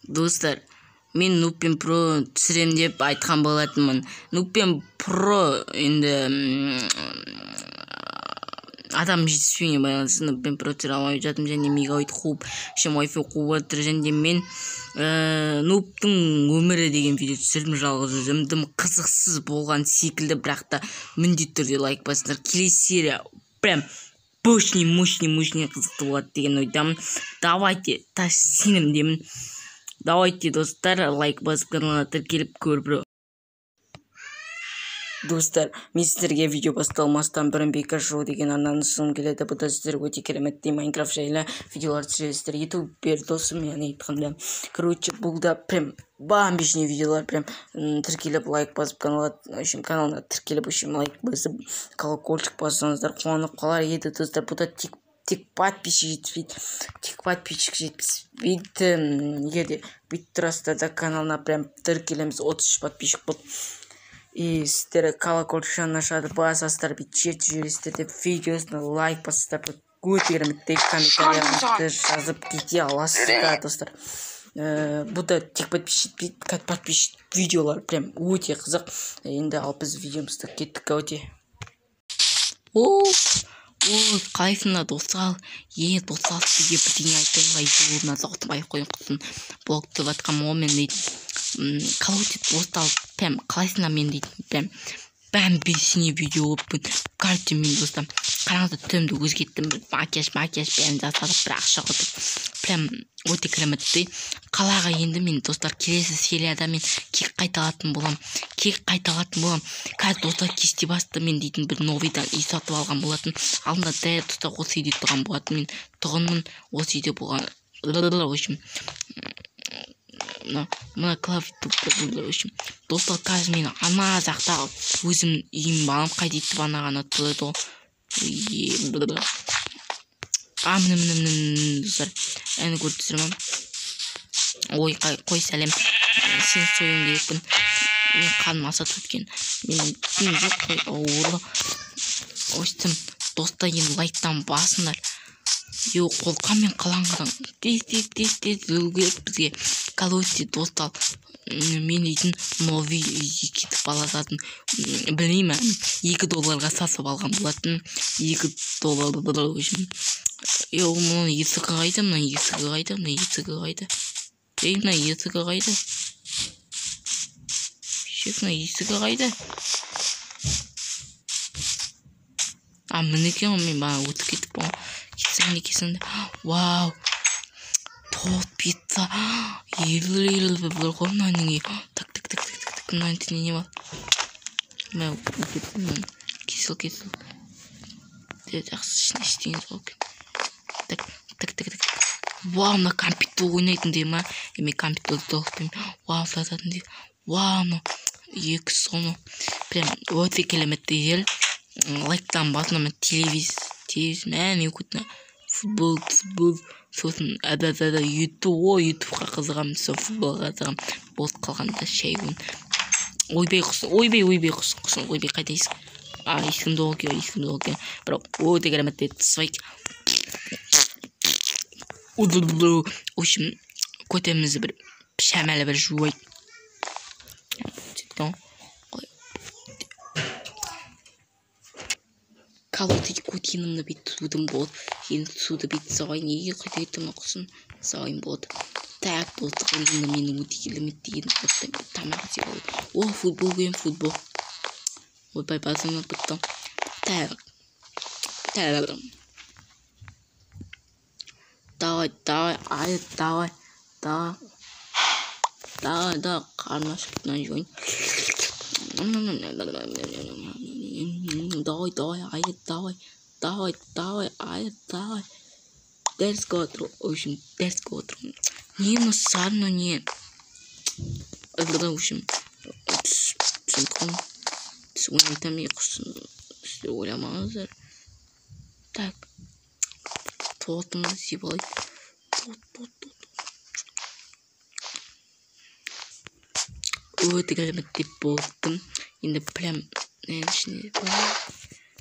Достар, мен Нуппен Про түсірем деп айтқан болатынмын. Нуппен Про енді адам жетіспеуіне байланысты Нуппен Про түсіре алмай жатырмын, және мегабайт қуып, Wi-Fi қуып жатыр, және мен Нуптың өмірі деген видео түсірдім жалғыз өзім. Дым қызықсыз болған секілді, бірақ та міндетті түрде лайк басыңдар. Келесі серия прям мощный қызықты болады деген ойдамын. Давайте, сенімдемін. Давайте, достар, лайк басып каналға тіркеліп көр. Достар, мен сіздерге видео басталмастан бұрын бекер шоу деген арнаны ұсынғым келеді. Бұда сіздерге өте кереметтей Майнкрафт жайлы видеолар түсіресіздер. Ютубер досым, яғни айтқанда. Короче, бұл да прям бомбичный видеолар, прям тіркеліп лайк басып каналына тіркеліп лайк басып колокольчик бассаңыздар қуанып қалар еді, достар. Бұда тек подписчик жетпейді. Егерде бүйтіп тұрасыздар да каналына прям тіркелеміз, 33 подписчик болды. И сіздер колокольчикті нажатып басасыздар, бүйтіп жібересіздер деп видеосына лайк басасыздар, өте кереметтей комментарияңызды жазып кете аласыздар, достар. Бұда тек подписчик видеолар прям өте қызық. Енді ал біз видеомызды кеттік өте. Қалайсыңдар достар? Достар, сізге бірдеңе айтайын, жолына зауытымай қойын құсын блогты батқан момент дейді. Қалауты достар, прям қалайсыңдар мен дейді, прям бәмбесіне видео өппін. Каждый мен достар, қараңызды түнді өзгеттім, макияж бәрін жасадып, бір ақша құтып, прям өте кереметтей. Қалаға енді мен достар келесі серияда мен кек қайталатын болам. Қазір достар кесте басты мен дейтін бір новыйдан үй сатып алған болатын. Алдында дәл достар осы үйде тұрған болатын. Мен тұғынмын осы үйде болған. Мына клавиатура достар, қазір мен ана жақтағы өзім үйім балам қайтетіп анаған атылады ғой. Міне достар, әні көріп түсірмем. Ой, қой сәлем, сен сойын керекпін. Мен қаным аса төткен. Мен жоқ қой, ауырлы. Өстім, достар, енді лайктан басыңдар. Қолқан мен қаланғыдан тез үлгеріп бізге колости достар. Мен дейтін новый үйге кетіп балазатын. Білмеймін, $2 сасып алған болатын. $2 үшін. Мұның есігі қайда? Мына есігі қайда? Мына есігі қайда? Мінекен мен бана өтіп кетіп болған. Кесіңді. Вау! Торт пицца. Елі бір қоймын әніңе. Так. Мұнан тіне не бар? Мен өтіп кесіл. Жақсы ішіне істеңіз болкен. Так. Вау, мына компьютер ойнайтын дей ма? Мен компьютерді толықпен. Вау, сататын дей. Вау, мына 2 соны. Прям өте келеметті ел. Лайктан басына телевизор. Мен көтіне. Футбол. Сосын ютубқа қызығам. Футболға қызығам. Бос қалғанда шай көн. Ойбай құсын. Ойбай қайтайсың. Ескімді оке. Бірақ өте кереметті свайк. Өшім, көтемізді бір шәмәлі бір жуайд. Қалуды көтенімді бейт судым болды. Енді суды бейт сағайын. Еге қайтайтым құсын сағайын болды. Так, достық өлгенді менің өте келемет деген тамағы се болды. Футбол көйім. Ойбай базыңа бұттым. Так. Давай, қарны ашқытынан жойын. Давай. Дәріске отыру. Не мұсарны не? Түсінтқым. Ойнайтамай құсын. Сіздер ойламаңыздар. Так. Тортымды сибалайды. Өте кереметтеп болдым. Енді прям ішіне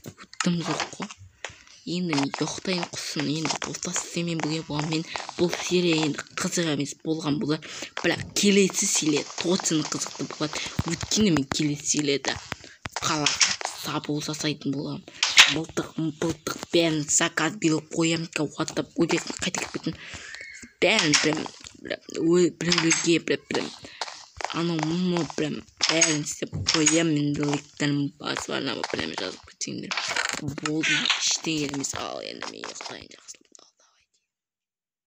өттім жоқ қой. енді мен ұйықтайын құсын. Енді достар сіздермен бірге болған мен бұл серия енді қызық емес болған болар, бірақ келесі серия точно қызықты болады. Өйткені мен келесі серияда қалаға шабуыл жасайтын боламын. Мылтық бәрін заказ беріп қоямын, уаттап өлетін қайта кетпейтін бәрін біреулерге анау мұны бәрін істеп қоямын. Енді лайктарым басып арнама жазып кетсеңдер болды, ештеңе емес. Ал енді мен ұйықтайын, жақсы.